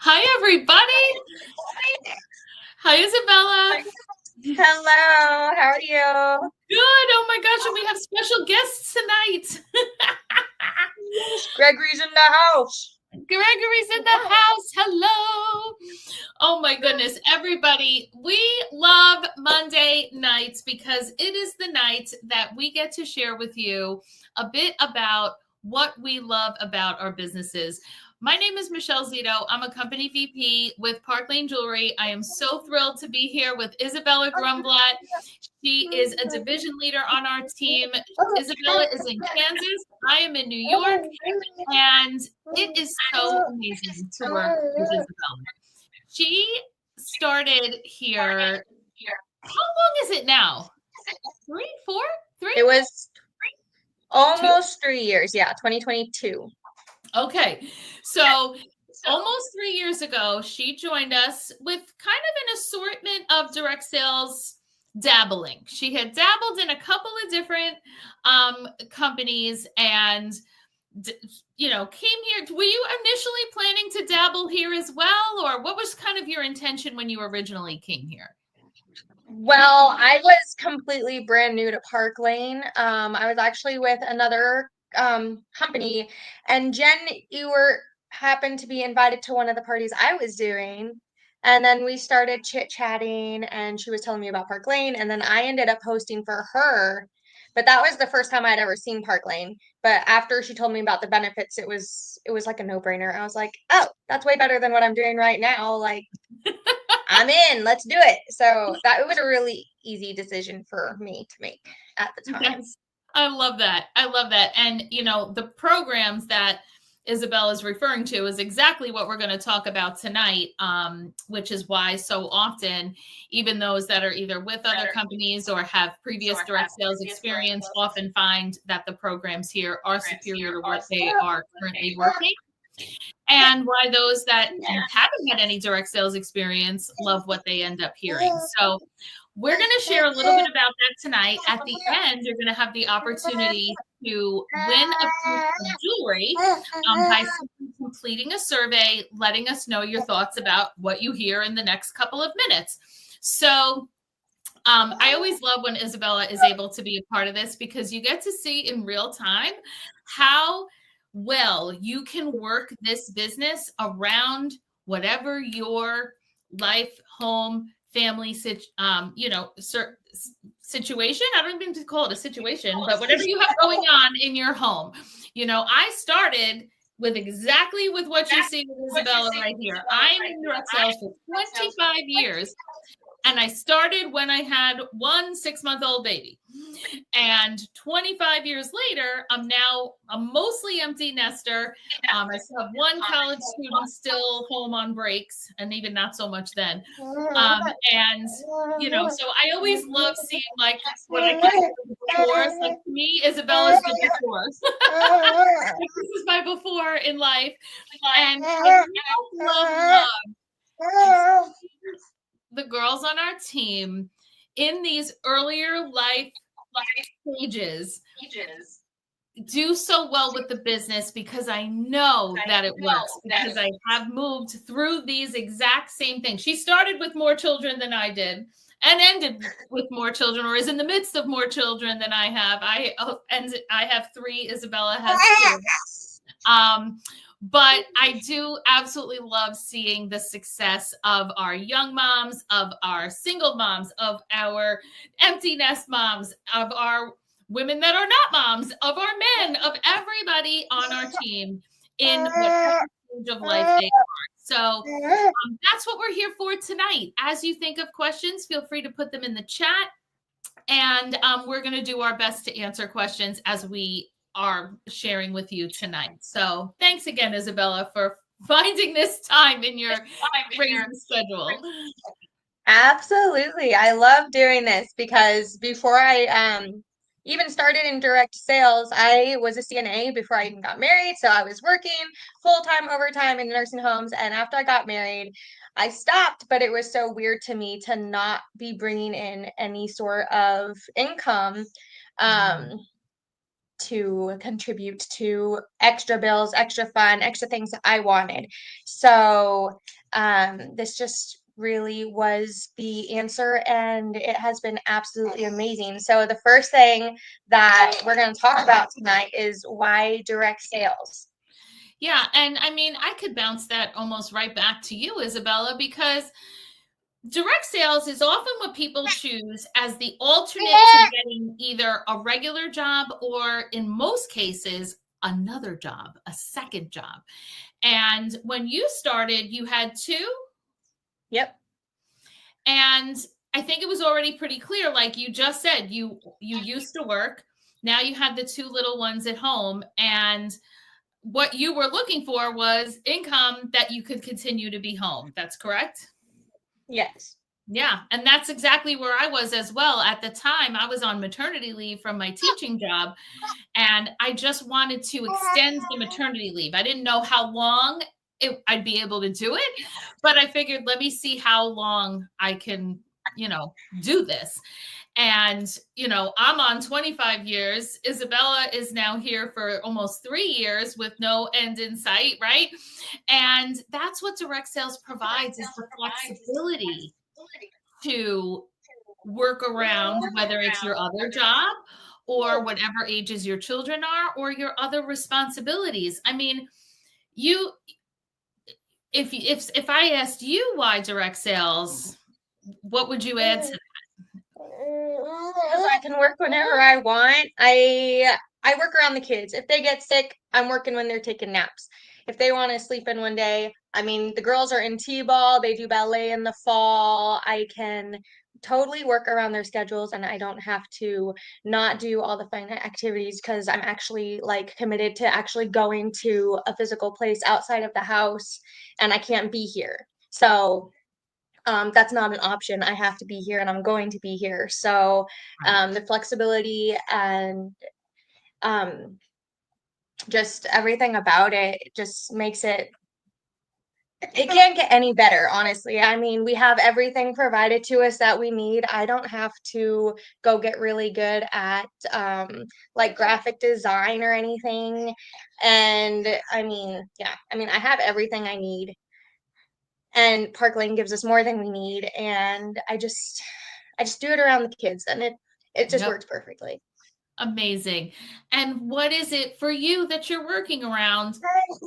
Hi, everybody. Hi, Isabella. Hello, how are you? Good. Oh my gosh, and we have special guests tonight. Yes, Gregory's in the house. Gregory's in the house. Hello. Oh my goodness, everybody. We love Monday nights because it is the night that we get to share with you a bit about what we love about our businesses. My name is Michelle Zito. I'm a company VP with Park Lane Jewelry. I am so thrilled to be here with Isabella Grumblatt. She is a division leader on our team. Isabella is in Kansas. I am in New York. And it is so amazing to work with Isabella. She started here. How long is it now? 3, 4, 3? It was almost 3 years. Yeah, 2022. Okay. So almost 3 years ago, she joined us with kind of an assortment of direct sales dabbling. She had dabbled in a couple of different companies and came here. Were you initially planning to dabble here as well, or what was kind of your intention when you originally came here? Well, I was completely brand new to Park Lane. I was actually with another company, and Jen, you happened to be invited to one of the parties I was doing. And then we started chit-chatting, and she was telling me about Park Lane, and then I ended up hosting for her. But that was the first time I'd ever seen Park Lane. But after she told me about the benefits, it was like a no-brainer. I was like, oh, that's way better than what I'm doing right now. Like, I'm in, let's do it. So that it was a really easy decision for me to make at the time. Yes. I love that. I love that. And, the programs that Isabel is referring to is exactly what we're going to talk about tonight, which is why so often, even those that are either with other companies or have previous direct sales experience often find that the programs here are superior to what they are currently working. And why those that haven't had any direct sales experience love what they end up hearing. So we're going to share a little bit about that tonight. At the end, you're going to have the opportunity to win a piece of jewelry by completing a survey, letting us know your thoughts about what you hear in the next couple of minutes. So I always love when Isabella is able to be a part of this because you get to see in real time how well you can work this business around whatever your life, home, family, situation. I don't even call it a situation, but whatever you have going on in your home. I started with exactly with what you see with Isabella right here. I'm in direct sales for 25 years. And I started when I had 1 6-month-old baby. And 25 years later, I'm now a mostly empty nester. I still have one college student still home on breaks, and even not so much then. And, so I always love seeing like what I consider the before. Like to me, Isabella's the before. This is my before in life. And I love the girls on our team in these earlier life stages do so well with the business because I know that it works because I have moved through these exact same things. She started with more children than I did and ended with more children or is in the midst of more children than I have. I have 3. Isabella has 2. But I do absolutely love seeing the success of our young moms, of our single moms, of our empty nest moms, of our women that are not moms, of our men, of everybody on our team in whatever stage of life they are. So that's what we're here for tonight. As you think of questions, feel free to put them in the chat. And we're going to do our best to answer questions as we are sharing with you tonight. So thanks again, Isabella, for finding this time in your crazy schedule. Absolutely. I love doing this because before I even started in direct sales, I was a CNA before I even got married. So I was working full-time overtime in nursing homes. And after I got married, I stopped, but it was so weird to me to not be bringing in any sort of income. to contribute to extra bills, extra fun, extra things that I wanted. So this just really was the answer, and it has been absolutely amazing. So the first thing that we're going to talk about tonight is why direct sales. Yeah, and I mean, I could bounce that almost right back to you, Isabella, because direct sales is often what people choose as the alternate to getting either a regular job or, in most cases, another job, a second job. And when you started, you had two? Yep. And I think it was already pretty clear, like you just said, you used to work. Now you have the two little ones at home, and what you were looking for was income that you could continue to be home. That's correct? Yes. Yeah. And that's exactly where I was as well. At the time, I was on maternity leave from my teaching job, and I just wanted to extend the maternity leave. I didn't know how long I'd be able to do it, but I figured, let me see how long I can, do this. And, I'm on 25 years. Isabella is now here for almost 3 years with no end in sight, right? And that's what direct sales provides, is the flexibility to work around, whether it's your other job or whatever ages your children are, or your other responsibilities. I mean, if I asked you why direct sales, what would you add to that? I can work whenever I want. I work around the kids. If they get sick, I'm working when they're taking naps. If they want to sleep in one day, I mean, the girls are in T-ball, they do ballet in the fall. I can totally work around their schedules, and I don't have to not do all the fun activities because I'm actually like committed to actually going to a physical place outside of the house, and I can't be here. So that's not an option. I have to be here, and I'm going to be here. So the flexibility and just everything about it just makes it can't get any better, honestly. I mean, we have everything provided to us that we need. I don't have to go get really good at like graphic design or anything. And I mean, yeah, I mean, I have everything I need. And Park Lane gives us more than we need. And I just do it around the kids, and it just works perfectly. Amazing. And what is it for you that you're working around?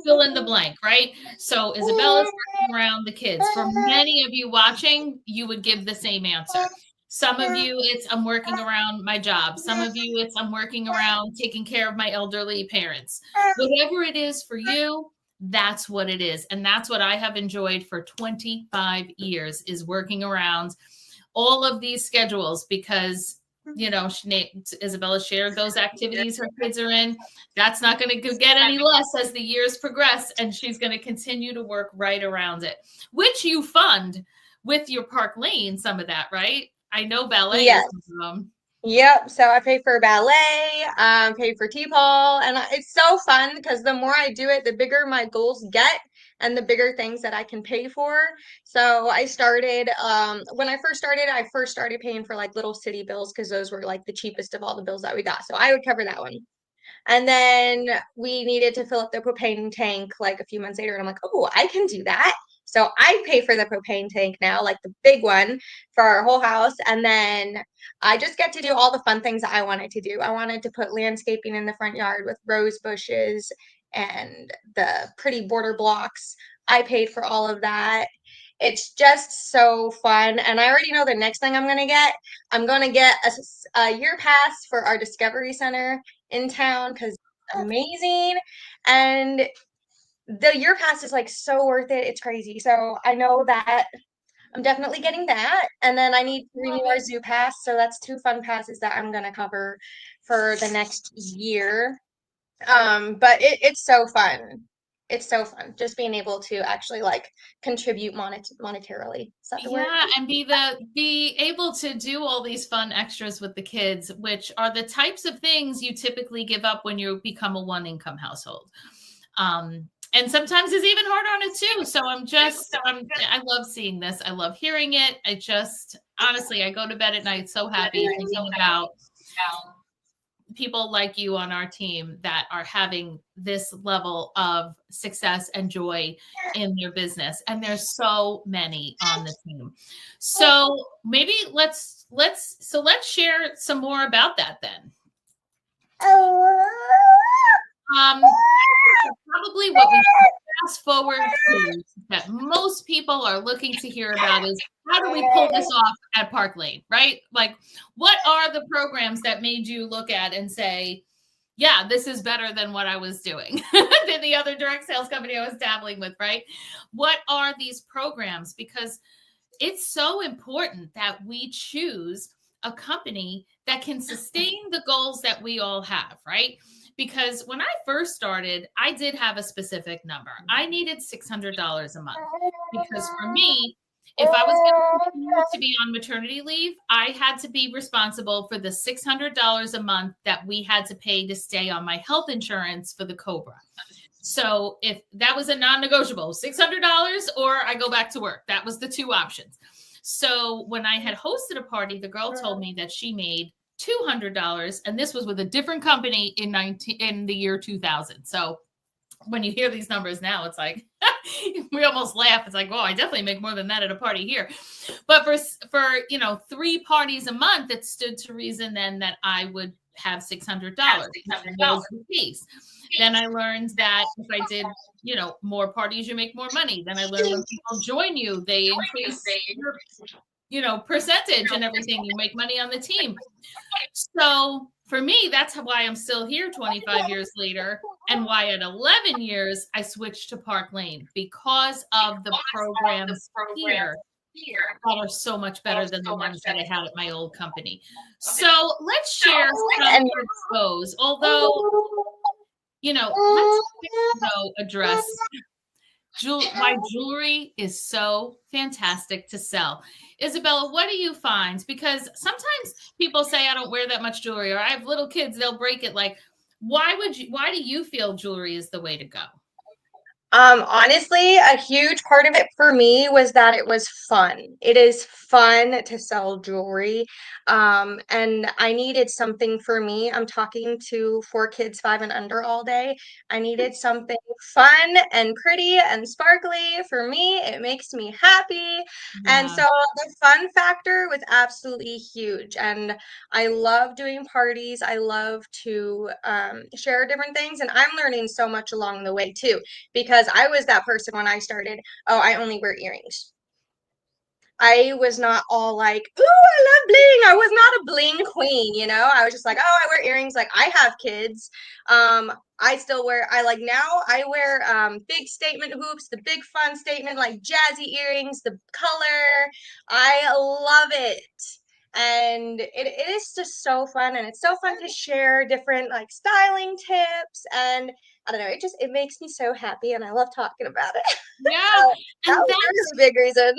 Fill in the blank, right? So Isabella's working around the kids. For many of you watching, you would give the same answer. Some of you, it's I'm working around my job. Some of you, it's I'm working around taking care of my elderly parents. Whatever it is for you, that's what it is. And that's what I have enjoyed for 25 years, is working around all of these schedules, because Isabella shared those activities her kids are in. That's not going to get any less as the years progress, and she's going to continue to work right around it, which you fund with your Park Lane, some of that, right? I know ballet is one of them. Yep. So I pay for ballet, pay for T-ball, and it's so fun because the more I do it, the bigger my goals get and the bigger things that I can pay for. So I started, when I first started paying for like little city bills because those were like the cheapest of all the bills that we got. So I would cover that one. And then we needed to fill up the propane tank like a few months later, and I'm like, oh, I can do that. So I pay for the propane tank now, like the big one for our whole house. And then I just get to do all the fun things that I wanted to do. I wanted to put landscaping in the front yard with rose bushes and the pretty border blocks. I paid for all of that. It's just so fun. And I already know the next thing I'm going to get. I'm going to get a year pass for our Discovery Center in town because it's amazing. And the year pass is like so worth it. It's crazy. So I know that I'm definitely getting that. And then I need to renew our zoo pass. So that's 2 fun passes that I'm going to cover for the next year. But it's so fun. It's so fun just being able to actually like contribute monetarily. Is that the word? And be able to do all these fun extras with the kids, which are the types of things you typically give up when you become a one income household. And sometimes it's even harder on it too. So I love seeing this. I love hearing it. Honestly, I go to bed at night so happy thinking about people like you on our team that are having this level of success and joy in their business. And there's so many on the team. So maybe let's share some more about that then. Probably what we should fast forward to that most people are looking to hear about is how do we pull this off at Park Lane, right? Like, what are the programs that made you look at and say, yeah, this is better than what I was doing, than the other direct sales company I was dabbling with, right? What are these programs? Because it's so important that we choose a company that can sustain the goals that we all have, right? Because when I first started, I did have a specific number. I needed $600 a month because for me, if I was going to continue to be on maternity leave, I had to be responsible for the $600 a month that we had to pay to stay on my health insurance for the Cobra. So if that was a non-negotiable, $600 or I go back to work, that was the two options. So when I had hosted a party, the girl told me that she made $200, and this was with a different company in the year 2000. So when you hear these numbers now, it's like we almost laugh. It's like, oh, I definitely make more than that at a party here. But for 3 parties a month, it stood to reason then that I would have $600. That was the case. Then I learned that if I did, more parties, you make more money. Then I learned when people join you, they increase your, percentage and everything. You make money on the team. So for me, that's why I'm still here 25 years later, and why at 11 years I switched to Park Lane, because of the programs here that are so much better than the ones that I had at my old company. So let's share some of those. Although, let's address why jewelry is so fantastic to sell. Isabella, what do you find? Because sometimes people say, I don't wear that much jewelry, or I have little kids, they'll break it. Like, why do you feel jewelry is the way to go? Honestly, a huge part of it for me was that it was fun. It is fun to sell jewelry. And I needed something for me. I'm talking to 4 kids, 5 and under all day. I needed something fun and pretty and sparkly. For me, it makes me happy. And Yeah. so the fun factor was absolutely huge. And I love doing parties. I love to share different things. And I'm learning so much along the way too, because I was that person when I started. Oh, I only wear earrings. I was not all like, ooh, I love bling. I was not a bling queen, I was just like, oh, I wear earrings. Like, I have kids. I still wear, I wear big statement hoops, the big fun statement, like jazzy earrings, the color. I love it. And it is just so fun. And it's so fun to share different like styling tips. And I don't know, it makes me so happy, and I love talking about it. Yeah. So that was a really big reason.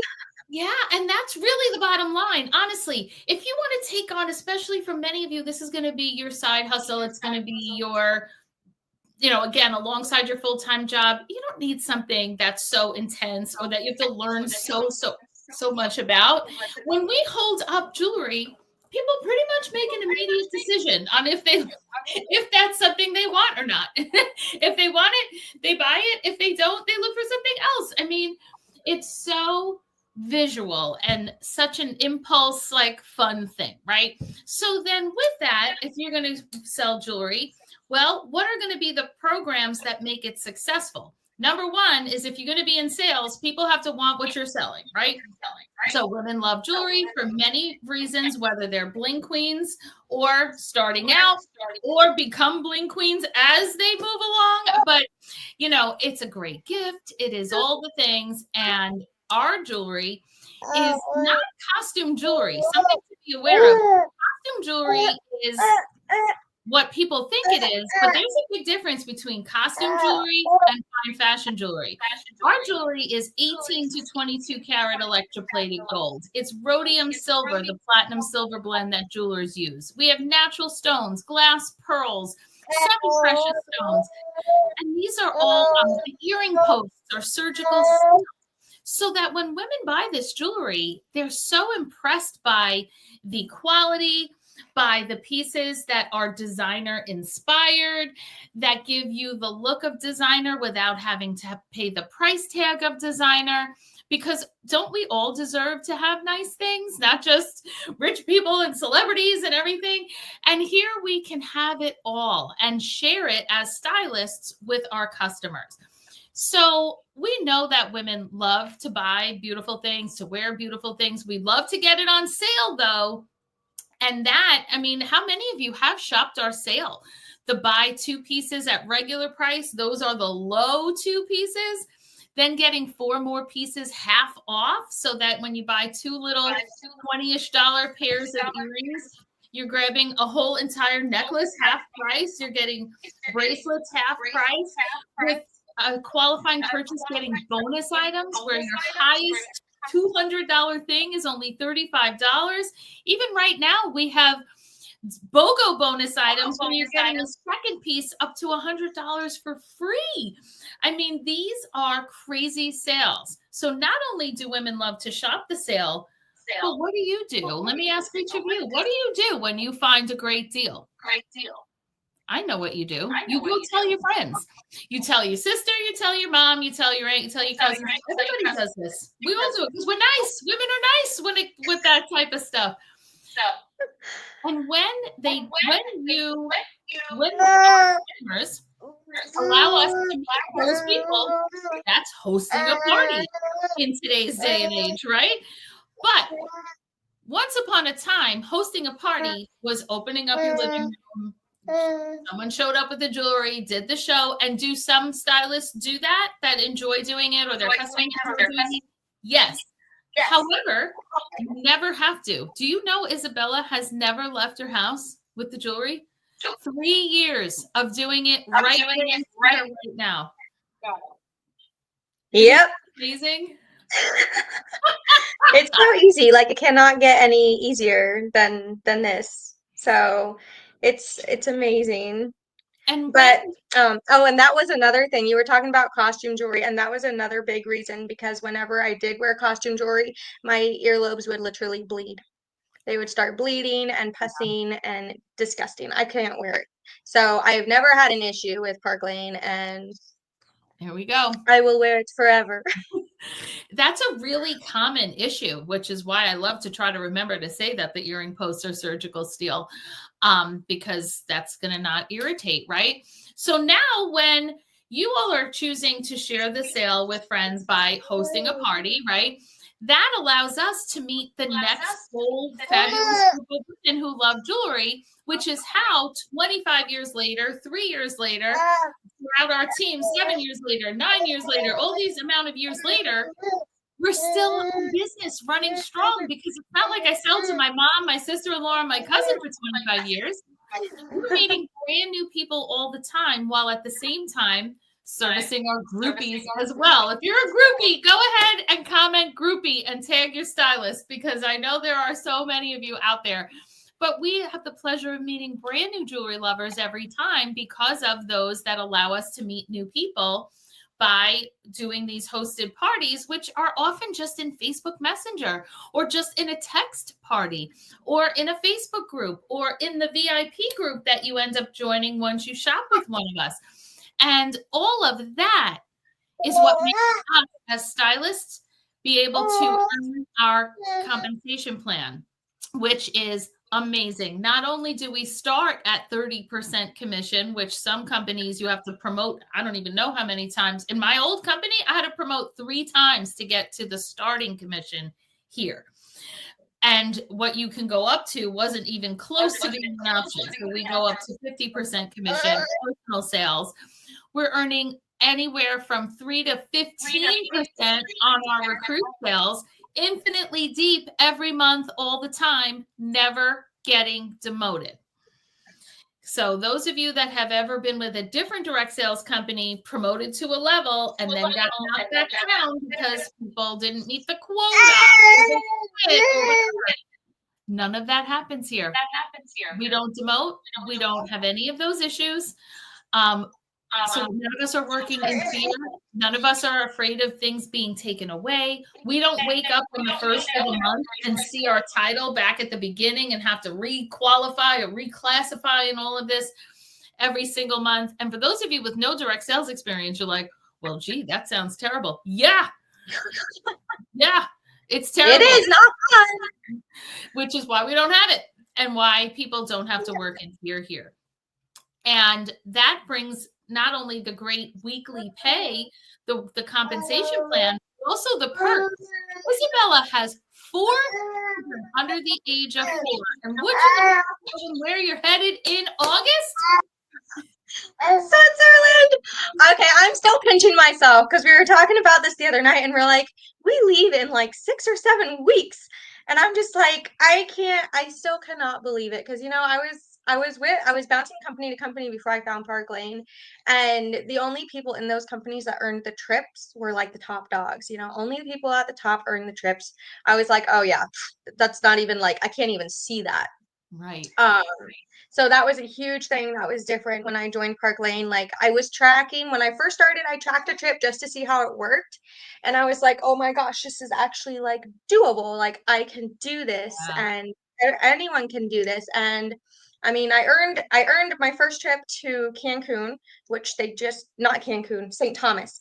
Yeah, and that's really the bottom line. Honestly, if you want to take on, especially for many of you, this is going to be your side hustle. It's going to be your, again, alongside your full-time job. You don't need something that's so intense or that you have to learn so much about. When we hold up jewelry, people pretty much make an immediate decision on if that's something they want or not. If they want it, they buy it. If they don't, they look for something else. I mean, it's so visual and such an impulse, like, fun thing, right? So then with that, if you're going to sell jewelry, well, what are going to be the programs that make it successful? Number one is, if you're going to be in sales, people have to want what you're selling, right? So women love jewelry for many reasons, whether they're bling queens or starting out or become bling queens as they move along. But, it's a great gift. It is all the things. And our jewelry is not costume jewelry. Something to be aware of. Costume jewelry is what people think it is, but there's a big difference between costume jewelry and fine fashion jewelry. Our jewelry is 18 to 22 karat electroplated gold. It's rhodium silver, the platinum silver blend that jewelers use. We have natural stones, glass pearls, semi-precious stones, and these are all the earring posts are surgical steel, so that when women buy this jewelry, they're so impressed by the quality, Buy the pieces that are designer inspired, that give you the look of designer without having to pay the price tag of designer. Because don't we all deserve to have nice things, not just rich people and celebrities and everything? And here we can have it all and share it as stylists with our customers. So we know that women love to buy beautiful things, to wear beautiful things. We love to get it on sale, though. And that, I mean, how many of you have shopped our sale? The buy 2 pieces at regular price, those are the low 2 pieces. Then getting 4 more pieces half off, so that when you buy 2 little $20-ish pairs of earrings, you're grabbing a whole entire necklace half price. You're getting bracelets half price, with a qualifying purchase getting bonus items where your highest $200 thing is only $35. Even right now, we have BOGO bonus items where you're getting a second piece up to $100 for free. I mean, these are crazy sales. So not only do women love to shop the sale, but what do you do? Let me ask each of you. What do you do when you find a great deal? I know what you do. You go tell your friends. You tell your sister, you tell your mom, you tell your aunt, you tell your cousin. Everybody does this. We all do it because we're nice. Women are nice with that type of stuff. And when the customers allow us to meet those people, that's hosting a party in today's day and age, right? But once upon a time, hosting a party was opening up your living room. Someone showed up with the jewelry, did the show, and do some stylists do that enjoy doing it, or their customers enjoy doing it? Yes. However, you never have to. Do you know Isabella has never left her house with the jewelry? 3 years of doing it right now. Yep. Amazing. It's so easy. Like, it cannot get any easier than this. So it's amazing. And that was another thing. You were talking about costume jewelry, and that was another big reason, because whenever I did wear costume jewelry, my earlobes would literally bleed. They would start bleeding and pussing and disgusting. I couldn't wear it. So I've never had an issue with Park Lane, and here we go. I will wear it forever. That's a really common issue, which is why I love to try to remember to say that the earring posts are surgical steel, because that's going to not irritate, right? So now when you all are choosing to share the sale with friends by hosting a party, right? That allows us to meet the next bold, fabulous group of women who love jewelry, which is how 25 years later, 3 years later, throughout our team, 7 years later, 9 years later, all these amount of years later, we're still in business running strong, because it's not like I sell to my mom, my sister-in-law, and my cousin for 25 years. We're meeting brand new people all the time, while at the same time servicing our groupies as well. If you're a groupie, go ahead and comment groupie and tag your stylist, because I know there are so many of you out there. But we have the pleasure of meeting brand new jewelry lovers every time, because of those that allow us to meet new people by doing these hosted parties, which are often just in Facebook Messenger, or just in a text party, or in a Facebook group, or in the VIP group that you end up joining once you shop with one of us. And all of that is what makes us as stylists be able to earn our compensation plan, which is amazing. Not only do we start at 30% commission, which some companies you have to promote, I don't even know how many times. In my old company, I had to promote 3 times to get to the starting commission here. And what you can go up to wasn't even close to being an option. So we go up to 50% commission, personal sales. We're earning anywhere from 3 to 15% on our recruit sales, infinitely deep every month, all the time, never getting demoted. So those of you that have ever been with a different direct sales company, promoted to a level, and then got knocked back down because people didn't meet the quota, none of that happens here. We don't demote. We don't have any of those issues. So none of us are working in fear. None of us are afraid of things being taken away. We don't wake up on the first of the month and see our title back at the beginning and have to re-qualify or reclassify and all of this every single month. And for those of you with no direct sales experience, you're like, well, gee, that sounds terrible. Yeah. Yeah, it's terrible. It is not fun. Which is why we don't have it and why people don't have to work in fear here. And that brings not only the great weekly pay, the compensation plan, but also the perks. Isabella has 4 children under the age of 4. And would you know where you're headed in August? Switzerland. Okay, I'm still pinching myself because we were talking about this the other night and we're like, we leave in like 6 or 7 weeks. And I'm just like, I still cannot believe it. Because, you know, I was bouncing company to company before I found Park Lane. And the only people in those companies that earned the trips were like the top dogs, you know, only the people at the top earned the trips. I was like, oh yeah, that's not even like, I can't even see that. Right. So that was a huge thing that was different when I joined Park Lane. Like I was tracking when I first started, I tracked a trip just to see how it worked. And I was like, oh my gosh, this is actually like doable. Like I can do this and anyone can do this. And I mean, I earned my first trip to Cancun, which they just not Cancun, St. Thomas,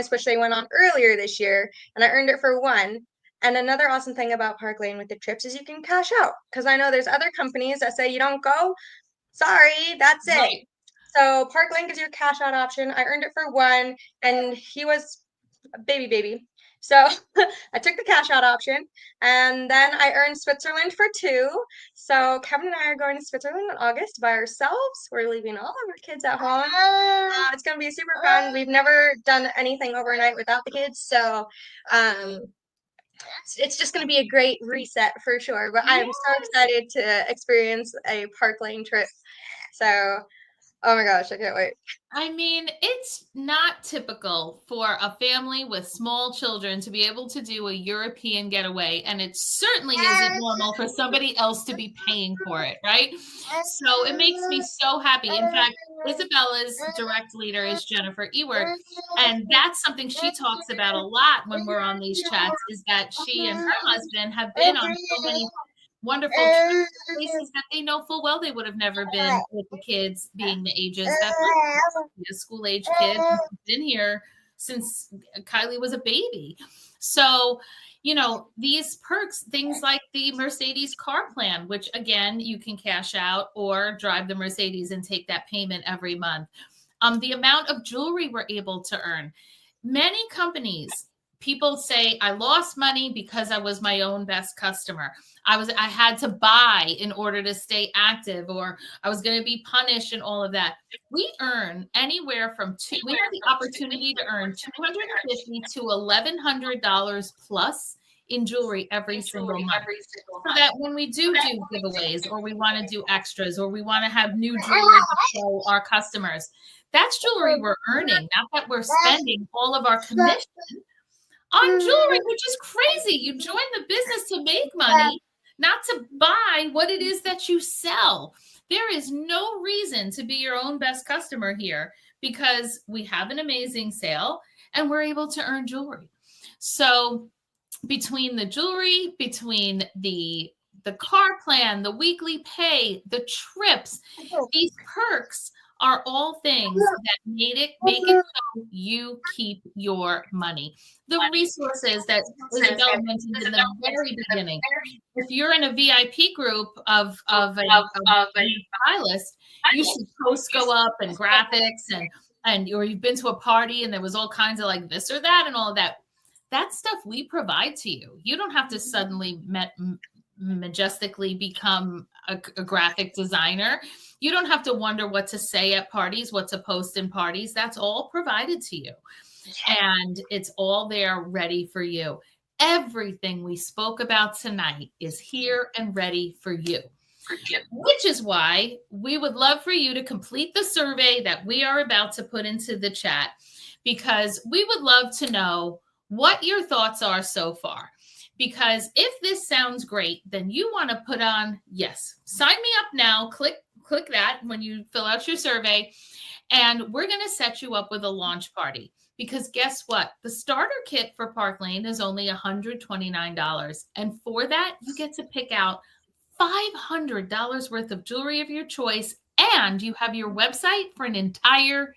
which they went on earlier this year, and I earned it for one. And another awesome thing about Park Lane with the trips is you can cash out because I know there's other companies that say you don't go. Sorry, that's it. Right. So Park Lane gives you a cash out option. I earned it for one, and he was a baby. So I took the cash out option, and then I earned Switzerland for 2. So Kevin and I are going to Switzerland in August by ourselves. We're leaving all of our kids at home. It's going to be super fun. We've never done anything overnight without the kids, so it's just going to be a great reset for sure. But I am so excited to experience a Park Lane trip. So, oh my gosh, I can't wait. I mean, it's not typical for a family with small children to be able to do a European getaway, and it certainly isn't normal for somebody else to be paying for it, right? So it makes me so happy. In fact, Isabella's direct leader is Jennifer Ewert, and that's something she talks about a lot when we're on these chats, is that she and her husband have been on so many wonderful places that they know full well they would have never been with the kids being the ages that a school age kid been here since Kylie was a baby. So, you know, these perks, things like the Mercedes car plan, which again, you can cash out or drive the Mercedes and take that payment every month. The amount of jewelry we're able to earn. Many companies, people say, I lost money because I was my own best customer. I had to buy in order to stay active, or I was going to be punished and all of that. We earn anywhere from we have the opportunity to earn $250 to $1,100 plus in jewelry every single month. So that when we do giveaways, or we want to do extras, or we want to have new jewelry to show our customers, that's jewelry we're earning, not that we're spending all of our commission on jewelry, which is crazy. You join the business to make money, not to buy what it is that you sell. There is no reason to be your own best customer here because we have an amazing sale and we're able to earn jewelry. So between the jewelry, between the car plan, the weekly pay, the trips, these perks are all things that make it so you keep your money. The resources that Isabella mentioned in the very beginning. If you're in a VIP group of a stylist, you see posts go up and graphics and or you've been to a party and there was all kinds of like this or that and all of that. That stuff we provide to you. You don't have to suddenly majestically become a graphic designer. You don't have to wonder what to say at parties, what to post in parties. That's all provided to you. And it's all there ready for you. Everything we spoke about tonight is here and ready for you. Which is why we would love for you to complete the survey that we are about to put into the chat, because we would love to know what your thoughts are so far. Because if this sounds great, then you want to put on yes. Sign me up now. Click that when you fill out your survey. And we're going to set you up with a launch party. Because guess what? The starter kit for Park Lane is only $129. And for that, you get to pick out $500 worth of jewelry of your choice. And you have your website for an entire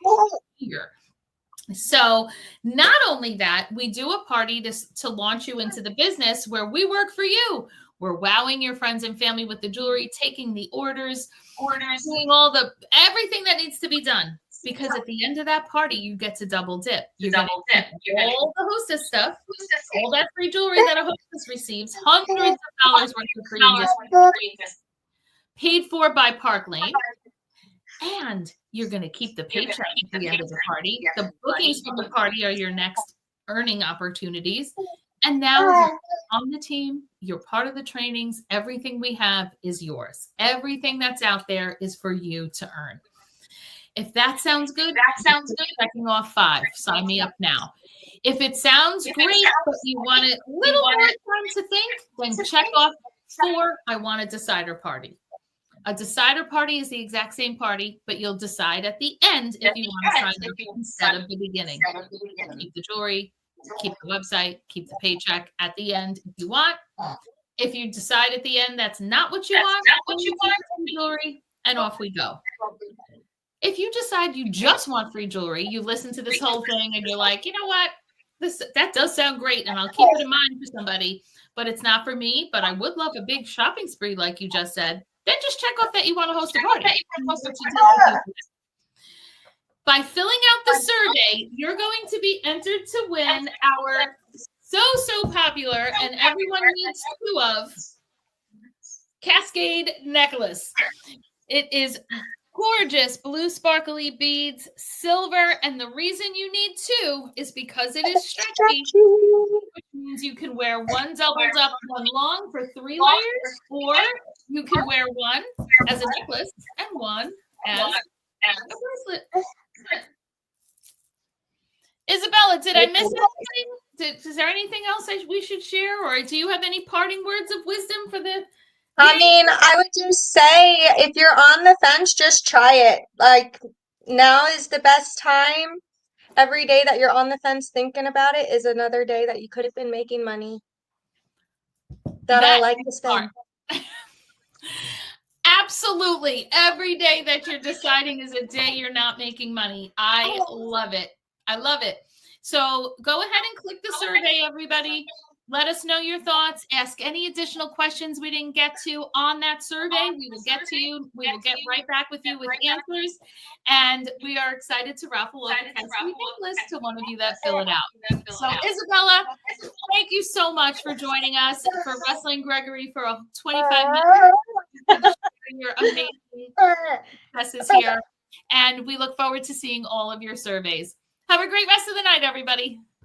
year. So not only that, we do a party to launch you into the business where we work for you. We're wowing your friends and family with the jewelry, taking the orders, doing everything that needs to be done. Because at the end of that party, you get to double dip. You're going to get all the hostess stuff, all that free jewelry that a hostess receives, hundreds of dollars worth of free gifts, paid for by Park Lane. And you're going to keep the paycheck at the end of the party. The bookings from the party are your next earning opportunities. And now you're on the team, you're part of the trainings. Everything we have is yours. Everything that's out there is for you to earn. If that sounds good, checking off 5. Sign me up now. If it sounds great, but you want a little more time to think, then check off 4. I want a decider party. A decider party is the exact same party, but you'll decide at the end if you want to sign up instead of the beginning. Keep the jewelry, keep the website, keep the paycheck at the end if you want. If you decide at the end that's not what you want, jewelry, and off we go. If you decide you just want free jewelry, you listen to this whole thing and you're like, you know what? That does sound great, and I'll keep it in mind for somebody, but it's not for me. But I would love a big shopping spree, like you just said. Then just check off that you want to host a party. By filling out the survey, you're going to be entered to win our so popular and everyone needs 2 of Cascade necklace. It is gorgeous blue sparkly beads, silver, and the reason you need 2 is because it is stretchy, which means you can wear one doubled up, one long for 3 layers, or you can wear one as a necklace and one as a bracelet. Isabella, did I miss anything? Is there anything else we should share, or do you have any parting words of wisdom for the? I mean, I would just say if you're on the fence, just try it. Like, now is the best time. Every day that you're on the fence thinking about it is another day that you could have been making money that I like to spend. Absolutely. Every day that you're deciding is a day you're not making money. I love it. I love it. So go ahead and click the survey, everybody. Let us know your thoughts. Ask any additional questions we didn't get to on that survey. We will get to you. We will get right back with you with answers. And we are excited to raffle off a Cascade necklace to one of you that fill it out. So Isabella, thank you so much for joining us, for Wrestling Gregory for 25 minutes. Your amazing successes here. And we look forward to seeing all of your surveys. Have a great rest of the night, everybody.